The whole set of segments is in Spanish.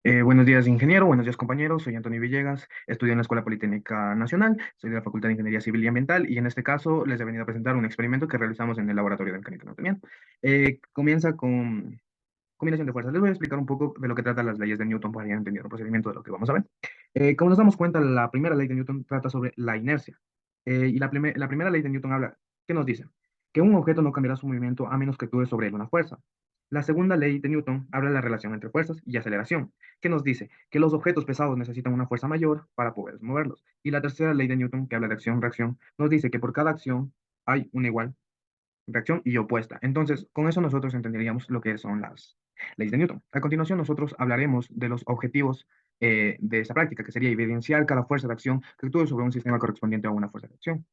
Buenos días, ingeniero. Buenos días, compañeros. Soy Antonio Villegas. Estudio en la Escuela Politécnica Nacional. Soy de la Facultad de Ingeniería Civil y Ambiental y en este caso les he venido a presentar un experimento que realizamos en el laboratorio de mecánica newtoniana. Comienza con combinación de fuerzas. Les voy a explicar un poco de lo que tratan las leyes de Newton para ya entender el procedimiento de lo que vamos a ver. Como nos damos cuenta, la primera ley de Newton trata sobre la inercia. Y la primera ley de Newton habla, ¿qué nos dice? Que un objeto no cambiará su movimiento a menos que actúe sobre él una fuerza. La segunda ley de Newton habla de la relación entre fuerzas y aceleración, que nos dice que los objetos pesados necesitan una fuerza mayor para poder moverlos. Y la tercera ley de Newton, que habla de acción-reacción, nos dice que por cada acción hay una igual reacción y opuesta. Entonces, con eso nosotros entenderíamos lo que son las leyes de Newton. A continuación, nosotros hablaremos de los objetivos de esa práctica, que sería evidenciar cada fuerza de acción que actúe sobre un sistema correspondiente a una fuerza de acción.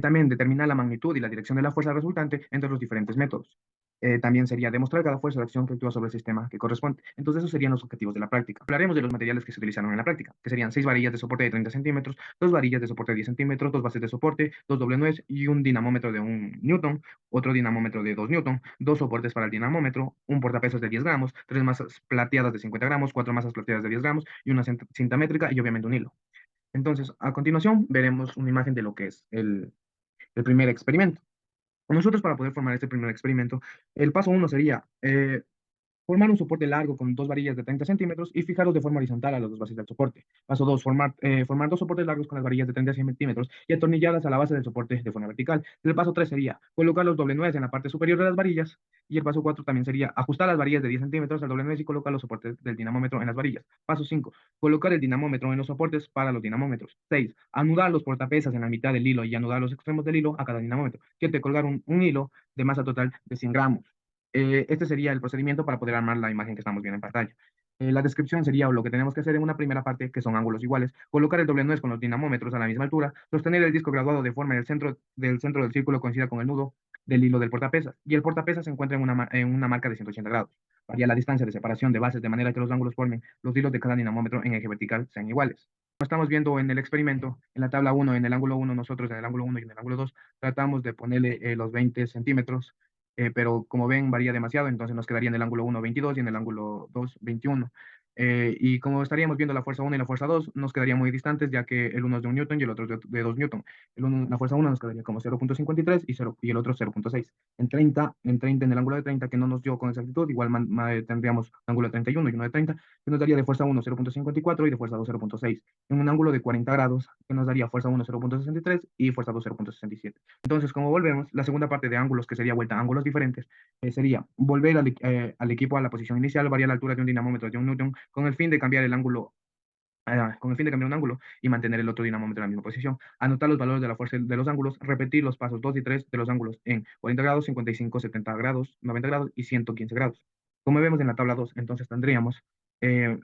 También determinar la magnitud y la dirección de la fuerza resultante entre los diferentes métodos. También sería demostrar cada fuerza de acción que actúa sobre el sistema que corresponde. Entonces, esos serían los objetivos de la práctica. Hablaremos de los materiales que se utilizaron en la práctica, que serían 6 varillas de soporte de 30 centímetros, 2 varillas de soporte de 10 centímetros, 2 bases de soporte, 2 doble nuez y un dinamómetro de 1 newton, otro dinamómetro de 2 newton, 2 soportes para el dinamómetro, un portapesos de 10 gramos, 3 masas plateadas de 50 gramos, 4 masas plateadas de 10 gramos y una cinta métrica y obviamente un hilo. Entonces, a continuación, veremos una imagen de lo que es el primer experimento. Nosotros para poder formar este primer experimento, el paso uno sería formar un soporte largo con 2 varillas de 30 centímetros y fijarlos de forma horizontal a las dos bases del soporte. Paso 2, formar 2 soportes largos con las varillas de 30 centímetros y atornilladas a la base del soporte de forma vertical. El paso 3 sería colocar los doble nuez en la parte superior de las varillas. Y el paso 4 también sería ajustar las varillas de 10 centímetros al doble nuez y colocar los soportes del dinamómetro en las varillas. Paso 5, colocar el dinamómetro en los soportes para los dinamómetros. 6, anudar los portapesas en la mitad del hilo y anudar los extremos del hilo a cada dinamómetro. 7, colgar un hilo de masa total de 100 gramos. Este sería el procedimiento para poder armar la imagen que estamos viendo en pantalla. La descripción sería lo que tenemos que hacer en una primera parte, que son ángulos iguales, colocar el doble nuez con los dinamómetros a la misma altura, sostener el disco graduado de forma en el centro del círculo coincida con el nudo del hilo del portapesas, y el portapesas se encuentra en una marca de 180 grados. Varía la distancia de separación de bases de manera que los ángulos formen los hilos de cada dinamómetro en eje vertical sean iguales. Como estamos viendo en el experimento, en la tabla 1, en el ángulo 1, nosotros en el ángulo 1 y en el ángulo 2, tratamos de ponerle los 20 centímetros, pero como ven varía demasiado, entonces nos quedaría en el ángulo 1 22 y en el ángulo 2 21. Y como estaríamos viendo la fuerza 1 y la fuerza 2, nos quedarían muy distantes, ya que el uno es de 1 newton y el otro es de 2 newton. La fuerza 1 nos quedaría como 0,53 y el otro 0,6. En el ángulo de 30, que no nos dio con exactitud, igual tendríamos un ángulo de 31 y uno de 30, que nos daría de fuerza 1 0,54 y de fuerza 2 0,6. En un ángulo de 40 grados, que nos daría fuerza 1 0,63 y fuerza 2 0,67. Entonces, como volvemos, la segunda parte de ángulos, que sería vuelta a ángulos diferentes, sería volver al equipo a la posición inicial, variar la altura de un dinamómetro de 1 newton con el fin de cambiar el ángulo, con el fin de cambiar un ángulo y mantener el otro dinamómetro en la misma posición. Anotar los valores de la fuerza de los ángulos, repetir los pasos 2 y 3 de los ángulos en 40 grados, 55, 70 grados, 90 grados y 115 grados. Como vemos en la tabla 2, entonces tendríamos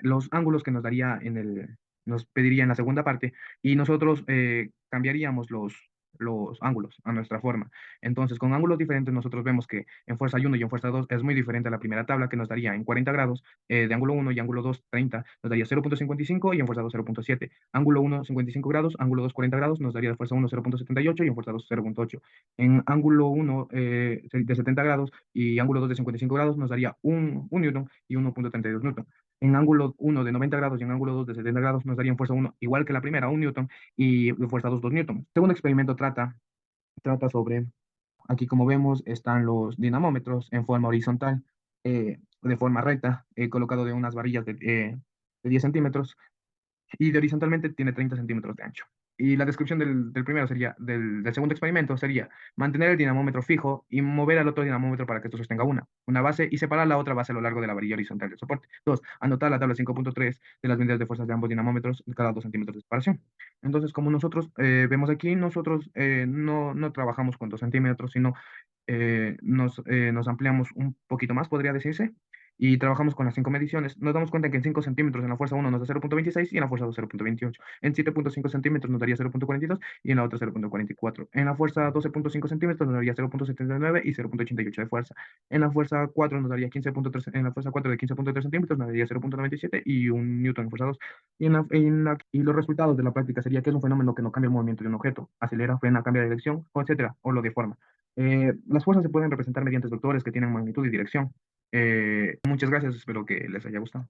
los ángulos que nos pediría en la segunda parte y nosotros cambiaríamos los ángulos a nuestra forma. Entonces, con ángulos diferentes, nosotros vemos que en fuerza 1 y en fuerza 2 es muy diferente a la primera tabla, que nos daría en 40 grados de ángulo 1 y ángulo 2 30, nos daría 0,55 y en fuerza 2 0,7. Ángulo 1 55 grados, ángulo 2 40 grados, nos daría de fuerza 1 0,78 y en fuerza 2 0,8. En ángulo 1 de 70 grados y ángulo 2 de 55 grados, nos daría un newton y 1,32 newton. En ángulo 1 de 90 grados y en ángulo 2 de 70 grados nos daría en fuerza 1 igual que la primera, 1 newton y de fuerza 2 2 newton. El segundo experimento trata sobre, aquí como vemos, están los dinamómetros en forma horizontal, de forma recta, colocado de unas varillas de 10 centímetros y de horizontalmente tiene 30 centímetros de ancho. Y la descripción del primero sería, del segundo experimento sería mantener el dinamómetro fijo y mover al otro dinamómetro para que esto sostenga una base y separar la otra base a lo largo de la varilla horizontal del soporte. Dos, anotar la tabla 5.3 de las medidas de fuerzas de ambos dinamómetros de cada 2 centímetros de separación. Entonces, como nosotros vemos aquí, nosotros no trabajamos con 2 centímetros, sino nos ampliamos un poquito más, podría decirse, y trabajamos con las 5 mediciones. Nos damos cuenta que en 5 centímetros en la fuerza 1 nos da 0,26 y en la fuerza 2 0,28. En 7,5 centímetros nos daría 0,42 y en la otra 0,44. En la fuerza 12,5 centímetros nos daría 0,79 y 0,88 de fuerza. En la fuerza 4 nos daría 15,3, en la fuerza 4 de 15,3 centímetros nos daría 0,97 y un newton en fuerza 2. Y los resultados de la práctica sería que es un fenómeno que no cambia el movimiento de un objeto, acelera, frena, cambia de dirección, etcétera, o lo deforma. Las fuerzas se pueden representar mediante vectores que tienen magnitud y dirección. Muchas gracias, espero que les haya gustado.